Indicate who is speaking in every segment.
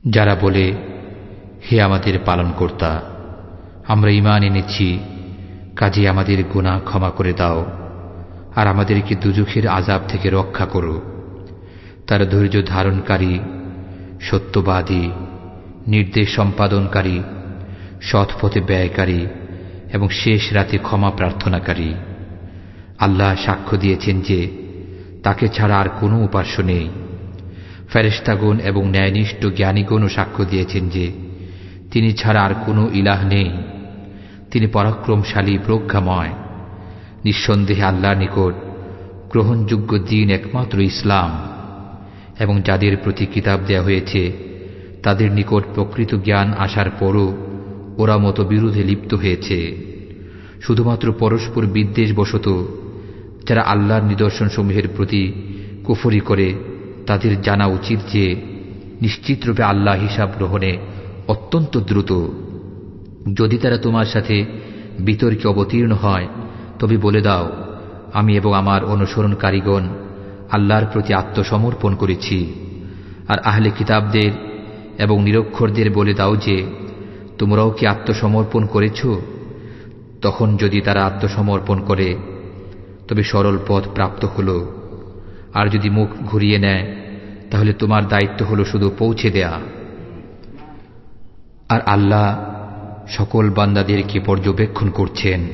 Speaker 1: যারা বলে, হে আমাদের পালনকর্তা, আমরা ঈমান এনেছি, কাজেই আমাদের গুনাহ ক্ষমা করে দাও আর আমাদেরকে দুজখের আযাব থেকে রক্ষা করো। তারা ধৈর্য ধারণকারী, সত্যবাদী, নির্দেশ সম্পাদনকারী, সৎ পথে ব্যয়কারী এবং শেষ রাতে ক্ষমা প্রার্থনাকারী। আল্লাহ সাক্ষ্য দিয়েছেন যে তাকে ছাড়া আর কোনো উপাস্য নেই। ফেরেশতাগণ এবং ন্যায়নিষ্ঠ জ্ঞানীগণও সাক্ষ্য দিয়েছেন যে তিনি ছাড়া আর কোনো ইলাহ নেই। তিনি পরাক্রমশালী, প্রজ্ঞাময়। নিঃসন্দেহে আল্লাহর নিকট গ্রহণযোগ্য দ্বীন একমাত্র ইসলাম, এবং যাদের প্রতি কিতাব দেয়া হয়েছে তাদের নিকট প্রকৃত জ্ঞান আসার পরও ওরা মতবিরোধে লিপ্ত হয়েছে। শুধুমাত্র পরস্পর বিদ্বেষবশত যারা আল্লাহর নিদর্শনসমূহের প্রতি কুফরি করে, তাদের জানা উচিত যে নিশ্চিতরূপে আল্লাহ হিসাব গ্রহণে অত্যন্ত দ্রুত। যদি তারা তোমার সাথে বিতর্কে অবতীর্ণ হয়, তবে বলে দাও, আমি এবং আমার অনুসরণকারীগণ আল্লাহর প্রতি আত্মসমর্পণ করেছি। আর আহলে কিতাবদের এবং নিরক্ষরদের বলে দাও যে তোমরাও কি আত্মসমর্পণ করেছ? তখন যদি তারা আত্মসমর্পণ করে তবে সরল পথ প্রাপ্ত হল, আর যদি মুখ ঘুরিয়ে নেয় তাহলে তোমার দায়িত্ব হল শুধু পৌঁছে দেয়া। আর আল্লাহ সকল বান্দাদেরকে পর্যবেক্ষণ করছেন।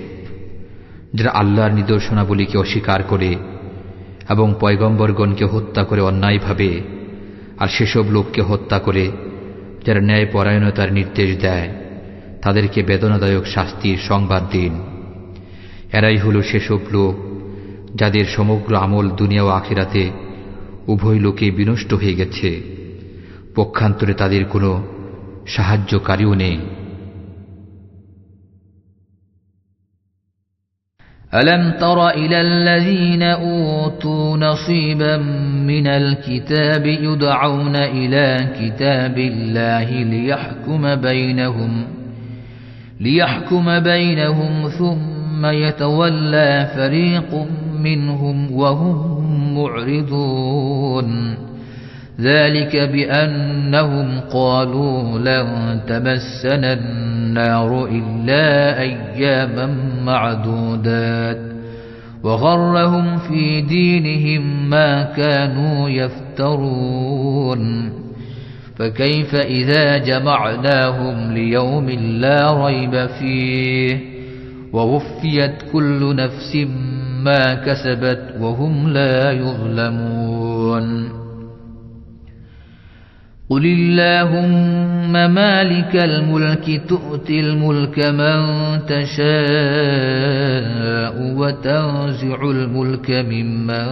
Speaker 1: যারা আল্লাহর নিদর্শনাবলীকে অস্বীকার করে এবং পয়গম্বরগণকে হত্যা করে অন্যায়ভাবে, আর সেসব লোককে হত্যা করে যারা ন্যায়পরায়ণতার নির্দেশ দেয়, তাদেরকে বেদনাদায়ক শাস্তির সংবাদ দিন। এরাই হল সেসব লোক যাদের সমগ্র আমল দুনিয়া ও আখিরাতে উভয় লোকে বিনষ্ট হয়ে গেছে। পক্ষান্তরে তাদের কোনো সাহায্যকারীও নেই।
Speaker 2: ألم تر إلى الذين أوتوا نصيبا من الكتاب يدعون إلى كتاب الله ليحكم بينهم ثم يتولى فريق منهم وهم معرضون ذلك بأنهم قالوا لن تمسنا النار إلا أياما معدودات وغرهم في دينهم ما كانوا يفترون فكيف إذا جمعناهم ليوم لا ريب فيه ووفيت كل نفس ما كسبت وهم لا يظلمون قل اللهم مالك الملك تؤتي الملك من تشاء وتنزع الملك ممن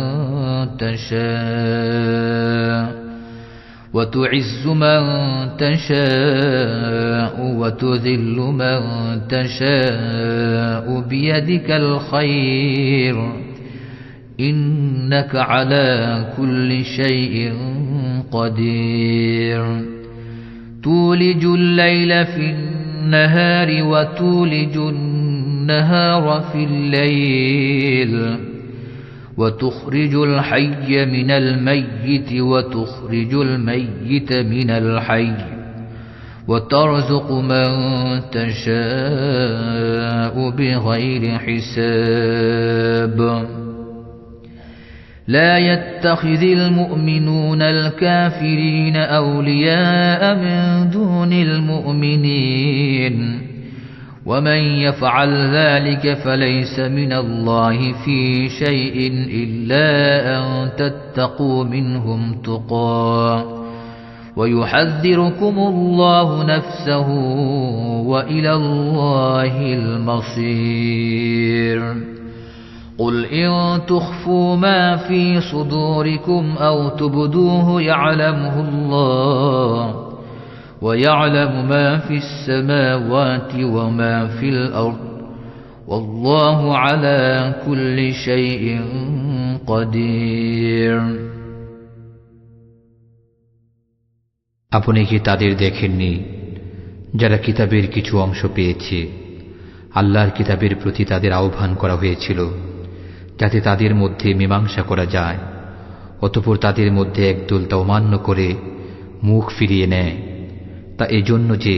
Speaker 2: تشاء وتعز من تشاء وتذل من تشاء بيدك الخير إنك على كل شيء قدير تولج الليل في النهار وتولج النهار في الليل وتخرج الحي من الميت وتخرج الميت من الحي وترزق من تشاء بغير حساب لا يتخذ المؤمنون الكافرين أولياء من دون المؤمنين ومن يفعل ذلك فليس من الله في شيء إلا أن تتقوا منهم تقى ويحذركم الله نفسه وإلى الله المصير قل إن تخفوا ما في صدوركم أو تبدوه يعلمه الله ويعلم ما في السماوات وما في الأرض والله على كل شيء قدير
Speaker 1: আপনি কি তাদের দেখেননি যারা কিতাবের কিছু অংশ পেয়েছে? আল্লাহর কিতাবের প্রতি তাদের আহ্বান করা হয়েছিল যাতে তাদের মধ্যে মীমাংসা করা যায়। অতঃপর তাদের মধ্যে একদল তা অমান্য করে মুখ ফিরিয়ে নেয়। তা এজন্য যে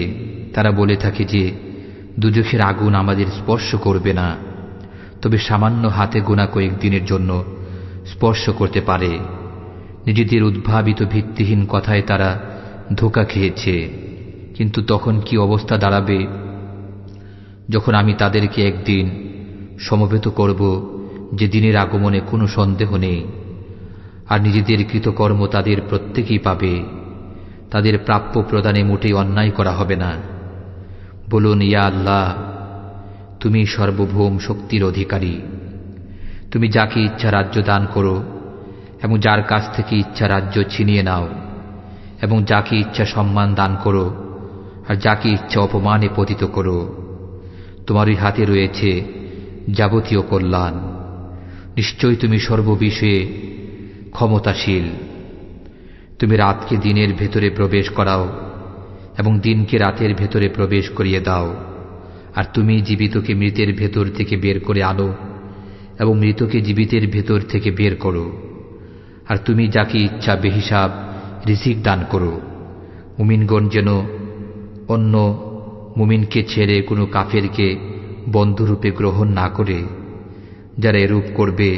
Speaker 1: তারা বলে থাকে যে দুজখের আগুন আমাদের স্পর্শ করবে না, তবে সামান্য হাতে গোনা কয়েকদিনের জন্য স্পর্শ করতে পারে। নিজেদের উদ্ভাবিত ভিত্তিহীন কথায় তারা ধোঁকা খেয়েছে। কিন্তু তখন কি অবস্থা দাঁড়াবে যখন আমি তাদেরকে একদিন সমবেত করব যে দিনের আগমনে কোনো সন্দেহ নেই, আর নিজেদের কৃতকর্ম তাদের প্রত্যেকেই পাবে। তাদের প্রাপ্য প্রদানে মোটেই অন্যায় করা হবে না। বলুন, ইয়া আল্লাহ, তুমি সর্বভৌম শক্তির অধিকারী। তুমি যাকে ইচ্ছা রাজ্য দান করো এবং যার কাছ থেকে ইচ্ছা রাজ্য ছিনিয়ে নাও, এবং যাকে ইচ্ছা সম্মান দান করো আর যাকে ইচ্ছা অপমানে পতিত করো। তোমারই হাতে রয়েছে যাবতীয় কল্যাণ। নিশ্চয়ই তুমি সর্ববিষয়ে ক্ষমতাশীল। তুমি রাতকে দিনের ভেতরে প্রবেশ করাও এবং দিনকে রাতের ভেতরে প্রবেশ করিয়ে দাও, আর তুমি জীবিতকে মৃতের ভেতর থেকে বের করে আনো এবং মৃতকে জীবিতের ভেতর থেকে বের করো। আর তুমি যাকে ইচ্ছা বেহিসাব রিজিক দান করো। মুমিনগণ যেন অন্য মুমিনকে ছেড়ে কোনো কাফেরকে বন্ধুরূপে গ্রহণ না করে। যারা এরূপ করবে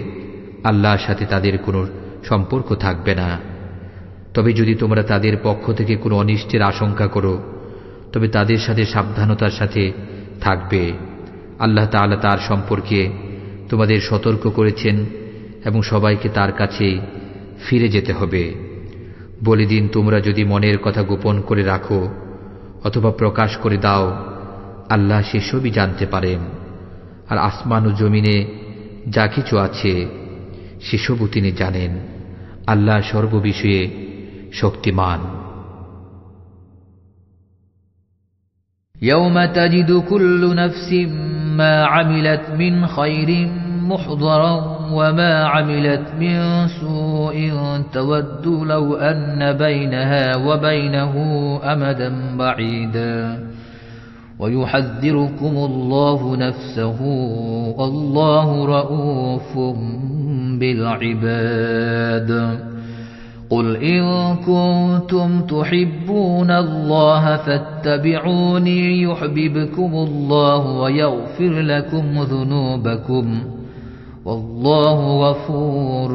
Speaker 1: আল্লাহর সাথে তাদের কোনো সম্পর্ক থাকবে না। তবে যদি তোমরা তাদের পক্ষ থেকে কোনো অনিষ্টের আশঙ্কা করো, তবে তাদের সাথে সাবধানতার সাথে থাকবে। আল্লাহ তাআলা তার সম্পর্কে তোমাদের সতর্ক করেছেন এবং সবাইকে তার কাছেই ফিরে যেতে হবে। বলে দিন, তোমরা যদি মনের কথা গোপন করে রাখো অথবা প্রকাশ করে দাও, আল্লাহ সেসবই জানতে পারেন। আর আসমান ও জমিনে যা কিছু আছে সেসবও তিনি জানেন। আল্লাহ সর্ববিষয়ে শক্তিমান।
Speaker 2: يوم تجد كل نفس ما عملت من خير محضرا وما عملت من سوء تود لو أن بينها وبينه أمدا بعيدا ويحذركم الله نفسه والله رؤوف بالعباد قل إن كنتم تحبون الله فاتبعوني يحببكم الله ويغفر لكم ذنوبكم والله غفور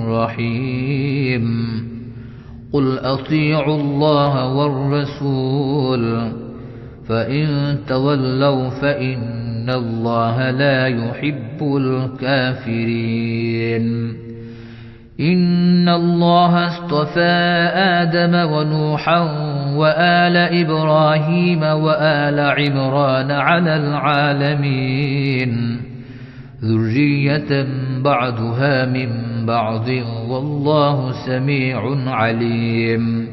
Speaker 2: رحيم قل أطيعوا الله والرسول فإن تولوا فإن الله لا يحب الكافرين إن الله اصطفى آدم ونوحا وآل إبراهيم وآل عمران على العالمين ذرية بعضها من بعض والله سميع عليم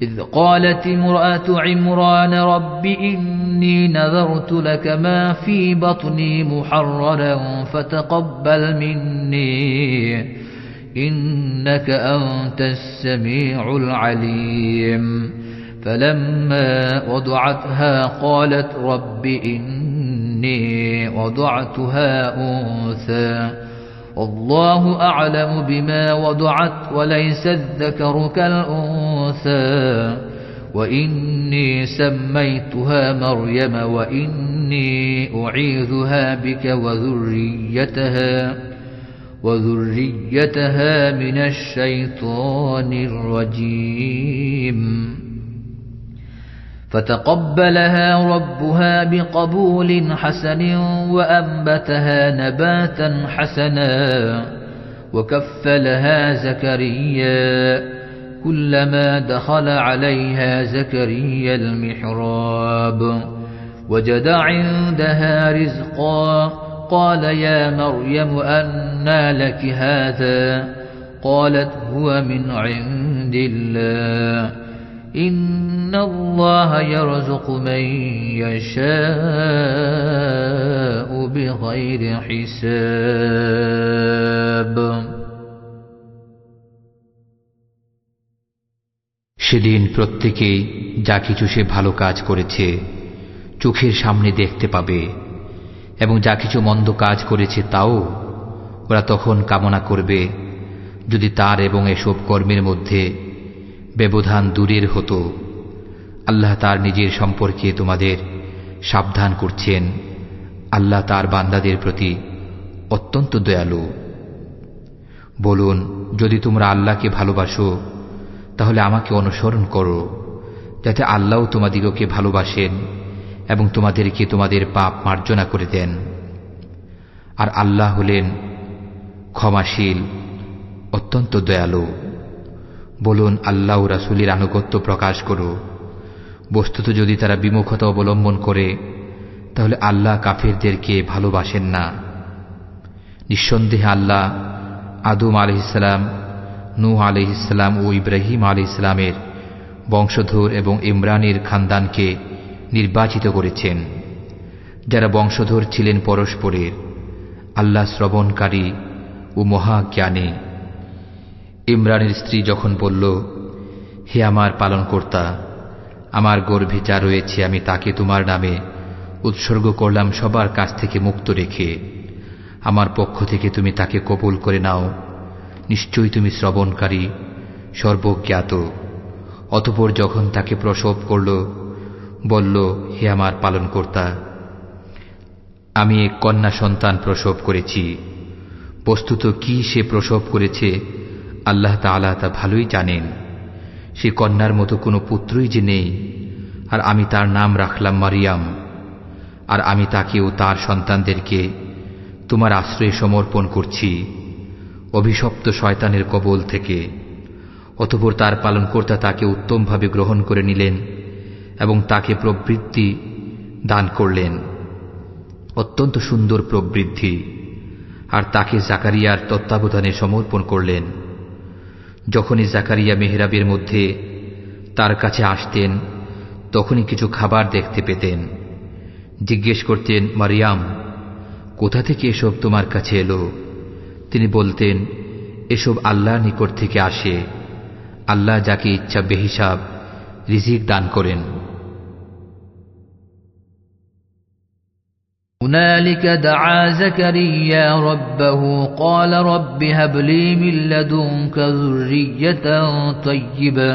Speaker 2: إذ قالت امرأة عمران رب إني نذرت لك ما في بطني محررا فتقبل مني إنك أنت السميع العليم فلما وضعتها قالت رب إني وضعتها أنثى والله أعلم بما وضعت وليس الذكر كالأنثى وإني سميتها مريم وإني أعيذها بك وذريتها من الشيطان الرجيم فتقبلها ربها بقبول حسن وأنبتها نباتا حسنا وكفلها زكريا كلما دخل عليها زكريا المحراب وجد عندها رزقا قال يا مريم أنى لك هذا قالت هو من عند الله إن الله يرزق من يشاء بغير حساب
Speaker 1: সেদিন প্রত্যেকেই যা কিছু সে ভালো কাজ করেছে চোখের সামনে দেখতে পাবে, এবং যা কিছু মন্দ কাজ করেছে তাও ওরা তখন কামনা করবে যদি তার এবং এসব কর্মের মধ্যে ব্যবধান দূরের হতো। আল্লাহ তার নিজের সম্পর্কে তোমাদের সাবধান করছেন, আল্লাহ তার বান্দাদের প্রতি অত্যন্ত দয়ালু। বলুন, যদি তোমরা আল্লাহকে ভালোবাসো তাহলে আমাকে অনুসরণ করো, যাতে আল্লাহ তোমাদিগকে ভালোবাসেন এবং তোমাদেরকে তোমাদের পাপ মার্জনা করে দেন। আর আল্লাহ হলেন ক্ষমাশীল, অত্যন্ত দয়ালু। বলুন, আল্লাহ ও রাসূলের আনুগত্য প্রকাশ করো। বস্তুত যদি তারা বিমুখতা অবলম্বন করে তাহলে আল্লাহ কাফিরদেরকে ভালোবাসেন না। নিঃসন্দেহে আল্লাহ আদম আলাইহিসসালাম, নূহ আলাইহিসসালাম ও ইব্রাহিম আলাইহিসসালামের বংশধর এবং ইমরানের খানদানকে নির্বাচিত করেছেন, যারা বংশধর ছিলেন পরস্পরের, আল্লাহ শ্রবণকারী ও মহাজ্ঞানী। ইমরানের স্ত্রী যখন বলল, হে আমার পালনকর্তা, আমার গর্ভে যা রয়েছে আমি তাকে তোমার নামে উৎসর্গ করলাম সবার কাছ থেকে মুক্ত রেখে, আমার পক্ষ থেকে তুমি তাকে কবুল করে নাও, নিশ্চয়ই তুমি শ্রবণকারী, সর্বজ্ঞাত। অতঃপর যখন তাকে প্রসব করল, বলল, হে আমার পালনকর্তা, আমি এক কন্যা সন্তান প্রসব করেছি। বস্তুত কি সে প্রসব করেছে আল্লাহ তাআলা তা ভালোই জানেন। সে কন্যার মতো কোনো পুত্রই যে নেই, আর আমি তার নাম রাখলাম মারিয়াম। আর আমি তাকে ও তার সন্তানদেরকে তোমার আশ্রয়ে সমর্পণ করছি অভিশপ্ত শয়তানের কবল থেকে। অতঃপর তার পালনকর্তা তাকে উত্তমভাবে গ্রহণ করে নিলেন এবং তাকে প্রবৃদ্ধি দান করলেন, অত্যন্ত সুন্দর প্রবৃদ্ধি, আর তাকে জাকারিয়ার তত্ত্বাবধানে সমর্পণ করলেন। যখনই জাকারিয়া মেহরাবের মধ্যে তার কাছে আসতেন তখনই কিছু খাবার দেখতে পেতেন। জিজ্ঞেস করতেন, মারিয়াম, কোথা থেকে এসব তোমার কাছে এলো? তিনি বলতেন, এসব আল্লাহর নিকট থেকে আসে। আল্লাহ যাকে ইচ্ছা বেহিসাব রিজিক দান করেন।
Speaker 2: هنالك دعا زكريا ربه قال رب هب لي من لدنك ذرية طيبة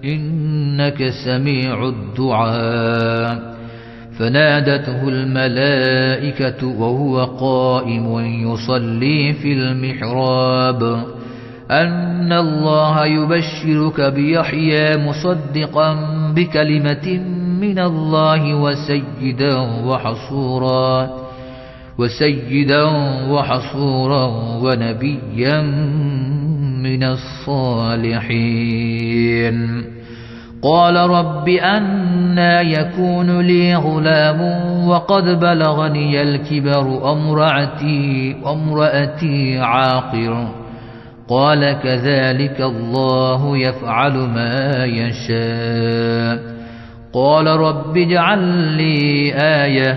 Speaker 2: إنك سميع الدعاء فنادته الملائكة وهو قائم يصلي في المحراب أن الله يبشرك بيحيى مصدقا بكلمة من الله وسيدا وحصورا ونبيا من الصالحين قال رب أنى يكون لي غلام وقد بلغني الكبر وامرأتي عاقر قال كذلك الله يفعل ما يشاء قال رب اجعل لي آية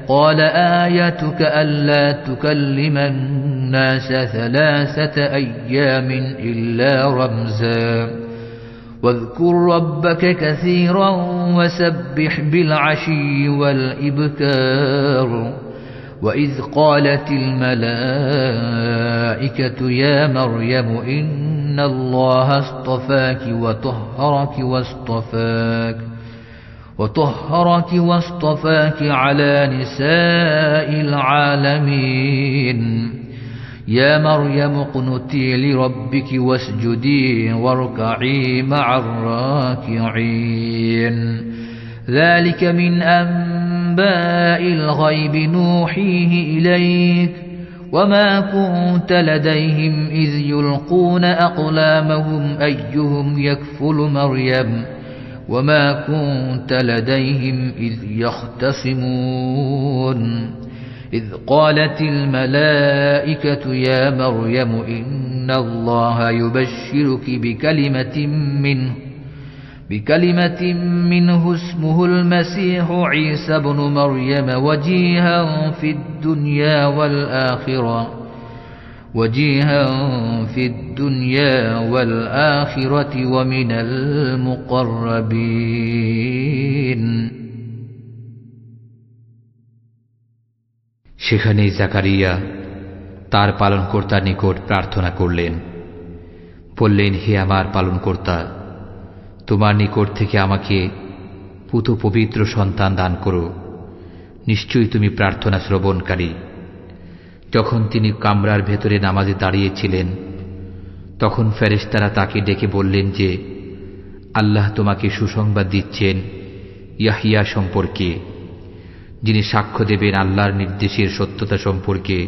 Speaker 2: قال آيتك ألا تكلم الناس 3 أيام إلا رمزا واذكر ربك كثيرا وسبح بالعشي والإبكار وإذ قالت الملائكة يا مريم إن الله اصطفاك وطهرك واصطفاك على نساء العالمين يا مريم اقنتي لربك واسجدي واركعي مع الراكعين ذلك من أنباء الغيب نوحيه إليك وما كنت لديهم إذ يلقون أقلامهم أيهم يكفل مريم وما كنت لديهم إذ يختصمون إذ قالت الملائكة يا مريم إن الله يبشرك بكلمة منه اسمه المسيح عيسى بن مريم وجيها في الدنيا والآخرة ومن المقربين
Speaker 1: সেখানেই জাকারিয়া তার পালনকর্তার নিকট প্রার্থনা করলেন, বললেন, হে আমার পালনকর্তা, তোমার নিকট থেকে আমাকে পুত পবিত্র সন্তান দান করো, নিশ্চয়ই তুমি প্রার্থনা শ্রবণকারী। যখন তিনি কামরার ভেতরে নামাজে দাঁড়িয়েছিলেন, তখন ফেরেশতারা তাকে ডেকে বললেন যে, আল্লাহ তোমাকে সুসংবাদ দিচ্ছেন ইয়াহিয়া সম্পর্কে, যিনি সাক্ষ্য দেবেন আল্লাহর নির্দেশের সত্যতা সম্পর্কে,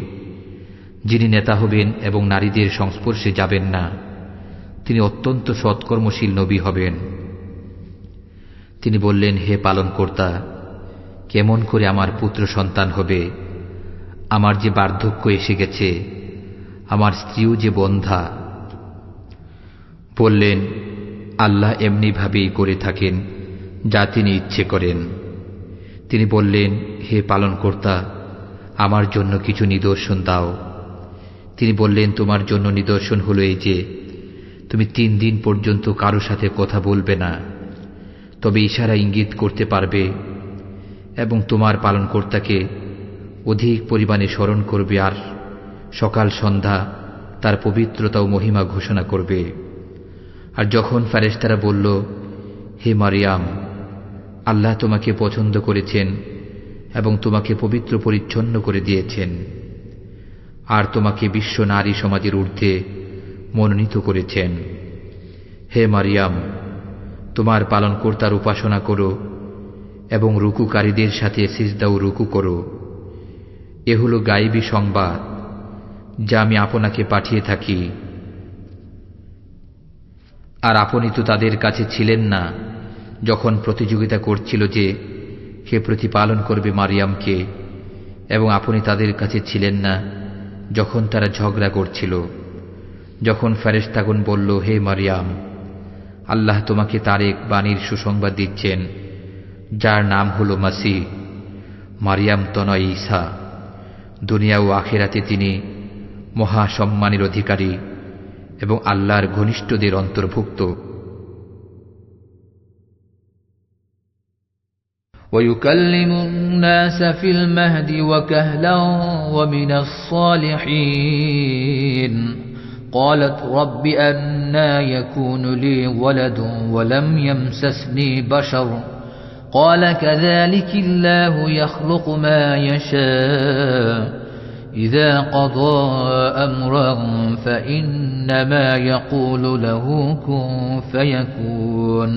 Speaker 1: যিনি নেতা হবেন এবং নারীদের সংস্পর্শে যাবেন না, তিনি অত্যন্ত সৎকর্মশীল নবী হবেন। তিনি বললেন, হে পালনকর্তা, কেমন করে আমার পুত্র সন্তান হবে? আমার যে বার্ধক্য এসে গেছে, আমার স্ত্রীও যে বন্ধা। বললেন, আল্লাহ এমনিভাবেই করে থাকেন যা তিনি ইচ্ছে করেন। তিনি বললেন, হে পালনকর্তা, আমার জন্য কিছু নিদর্শন দাও। তিনি বললেন, তোমার জন্য নিদর্শন হলো এই যে, তুমি 3 দিন পর্যন্ত কারো সাথে কথা বলবে না, তবে ইশারা ইঙ্গিত করতে পারবে, এবং তোমার পালনকর্তাকে অধিক পরিমাণে স্মরণ করবে, আর সকাল সন্ধ্যা তার পবিত্রতা ও মহিমা ঘোষণা করবে। আর যখন ফেরেশতারা বলল, হে মারিয়াম, আল্লাহ তোমাকে পছন্দ করেছেন এবং তোমাকে পবিত্র পরিচ্ছন্ন করে দিয়েছেন, আর তোমাকে বিশ্ব নারী সমাজের ঊর্ধ্বে মনোনীত করেছেন। হে মারিয়াম, তোমার পালনকর্তার উপাসনা করো এবং রুকুকারীদের সাথে সিজদা ও রুকু করো। এ হলো গায়েবী সংবাদ যা আমি আপনাকে পাঠিয়ে থাকি। আর আপনি তো তাদের কাছে ছিলেন না যখন প্রতিযোগিতা করছিল যে কে প্রতিপালন করবে মারিয়ামকে, এবং আপনি তাদের কাছে ছিলেন না যখন তারা ঝগড়া করছিল। যখন ফেরেশতাগণ বলল, হে মারিয়াম, আল্লাহ তোমাকে তার এক বাণীর সুসংবাদ দিচ্ছেন, যার নাম হল মাসিহ, মারিয়াম তনয় ঈসা। দুনিয়া ও আখিরাতে তিনি মহাসম্মানের অধিকারী এবং আল্লাহর ঘনিষ্ঠদের অন্তর্ভুক্ত।
Speaker 2: ويكلم الناس في المهد وكهلا ومن الصالحين قالت رب أنى يكون لي ولد ولم يمسسني بشر قال كذلك الله يخلق ما يشاء إذا قضى أمرا فإنما يقول له كن فيكون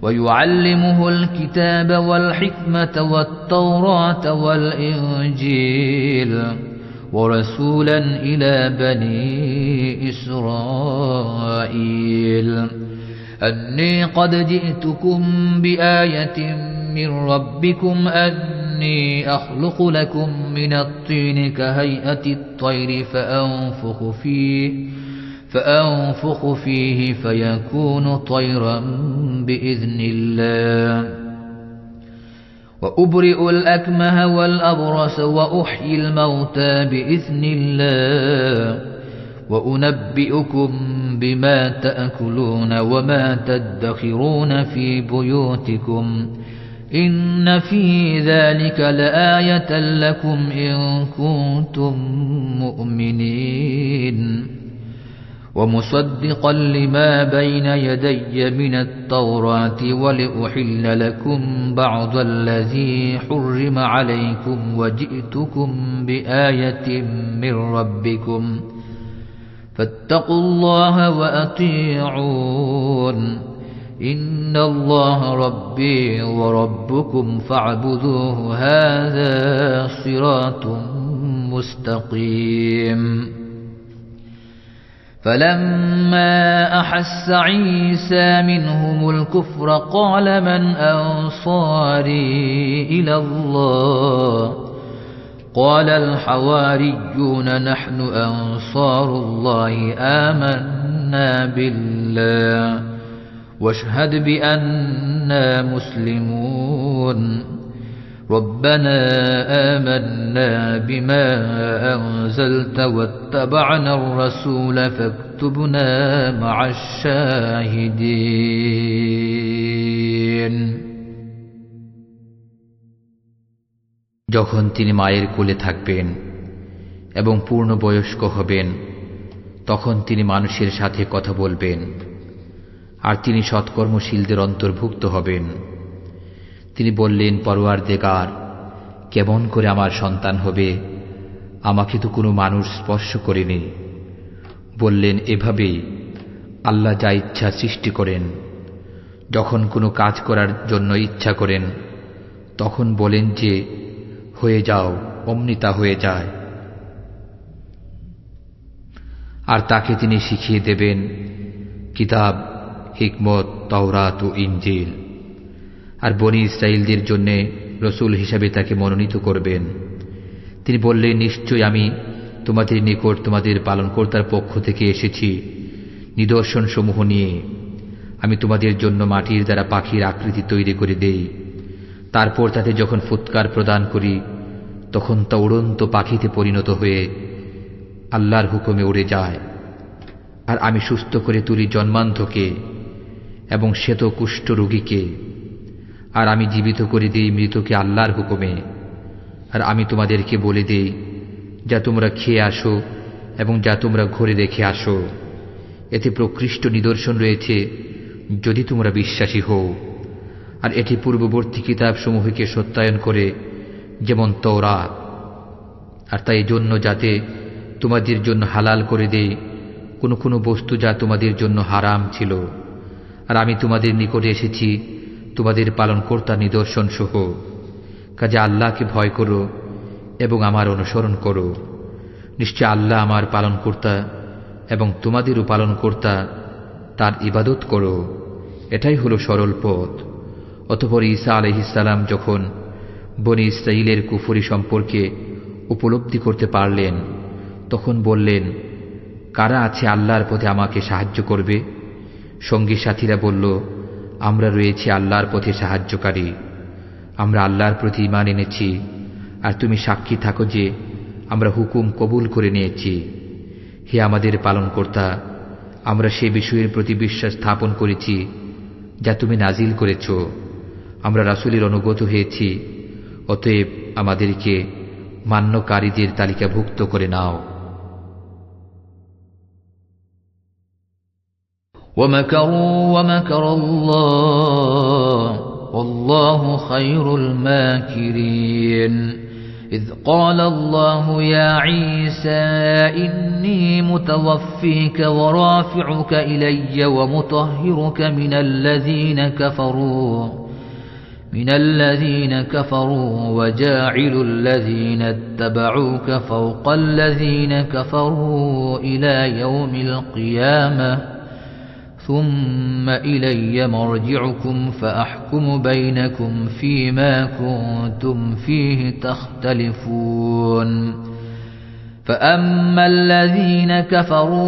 Speaker 2: ويعلمه الكتاب والحكمة والتوراة والإنجيل ورسولا إلى بني إسرائيل أني قد جئتكم بآية من ربكم أني أخلق لكم من الطين كهيئة الطير فأنفخ فيه فيكون طيرا بإذن الله وأبرئ الأكمه والأبرص وأحيي الموتى بإذن الله وأنبئكم بما تأكلون وما تدخرون في بيوتكم إن في ذلك لآية لكم إن كنتم مؤمنين ومصدقا لما بين يدي من التوراة ولأحل لكم بعض الذي حرم عليكم وجئتكم بآية من ربكم فاتقوا الله وأطيعون إن الله ربي وربكم فاعبدوه هذا صراط مستقيم فلما أحس عيسى منهم الكفر قال من أنصاري إلى الله قال الحواريون نحن أنصار الله آمنا بالله واشهد بأننا مسلمون ربنا آمنا بما أنزلت واتبعنا الرسول فاكتبنا مع الشاهدين
Speaker 1: যখন তিনি মায়ের কোলে থাকবেন এবং পূর্ণবয়স্ক হবেন, তখন তিনি মানুষের সাথে কথা বলবেন, আর তিনি সৎকর্মশীলদের অন্তর্ভুক্ত হবেন। তিনি বললেন, পরওয়ারদিগার, কেমন করে আমার সন্তান হবে? আমাকে তো কোনো মানুষ স্পর্শ করেনি। বললেন, এভাবেই আল্লাহ যা ইচ্ছা সৃষ্টি করেন। যখন কোনো কাজ করার জন্য ইচ্ছা করেন তখন বলেন যে হয়ে যাও, অমনি তা হয়ে যায়। আর তাকে তিনি শিখিয়ে দেবেন কিতাব, হিকমত, তাওরাত ও ইনজিল। আর বনী ইসরাঈলদের জন্য রসূল হিসাবে তাকে মনোনীত করবেন। তিনি বললেন, নিশ্চয় আমি তোমাদের নিকট তোমাদের পালনকর্তার পক্ষ থেকে এসেছি নিদর্শন সমূহ নিয়ে। আমি তোমাদের জন্য মাটির দ্বারা পাখির আকৃতি তৈরি করে দেই, তারপর তাতে যখন ফুৎকার প্রদান করি তখন তা উড়ন্ত পাখিতে পরিণত হয়ে আল্লাহর হুকুমে উড়ে যায়। আর আমি সুস্থ করে তুলি জন্মান্ধকে এবং শ্বেত কুষ্ঠ রোগীকে। আর আমি জীবিত করে দিই মৃতকে আল্লাহর হুকুমে। আর আমি তোমাদেরকে বলে দেই যা তোমরা খেয়ে আসো এবং যা তোমরা ঘরে রেখে আসো। এতে প্রকৃষ্ট নিদর্শন রয়েছে যদি তোমরা বিশ্বাসী হও। আর এটি পূর্ববর্তী কিতাবসমূহকে সত্যায়ন করে, যেমন তাওরাত। আর তাই জন্য যাতে তোমাদের জন্য হালাল করে দেই কোনো কোনো বস্তু যা তোমাদের জন্য হারাম ছিল। আর আমি তোমাদের নিকটে এসেছি তোমাদের পালনকর্তার নিদর্শন সহ। কাজে আল্লাহকে ভয় করো এবং আমার অনুসরণ করো। নিশ্চয় আল্লাহ আমার পালনকর্তা এবং তোমাদেরও পালনকর্তা, তার ইবাদত করো। এটাই হলো সরল পথ। অতঃপর ঈসা আলাইহিস সালাম যখন বনী ইসরাঈলের কুফরি সম্পর্কে উপলব্ধি করতে পারলেন তখন বললেন, কারা আছে আল্লাহর পথে আমাকে সাহায্য করবে? সঙ্গী সাথীরা বলল, আমরা রয়েছি আল্লাহর পথে সাহায্যকারী। আমরা আল্লাহর প্রতি ঈমান এনেছি, আর তুমি সাক্ষী থাকো যে আমরা হুকুম কবুল করে নিয়েছি। হে আমাদের পালনকর্তা, আমরা সে বিষয়ের প্রতি বিশ্বাস স্থাপন করেছি যা তুমি নাজিল করেছ। আমরা রাসূলের অনুগত হয়েছি, অতএব আমাদেরকে মান্যকারীদের তালিকাভুক্ত করে নাও।
Speaker 2: ومكروا ومكر الله والله خير الماكرين إذ قال الله يا عيسى إني متوفيك ورافعك إلي ومطهرك من الذين كفروا وجاعل الذين اتبعوك فوق الذين كفروا إلى يوم القيامة ثم إلي مرجعكم فأحكم بينكم فيما كنتم فيه تختلفون فأما الذين كفروا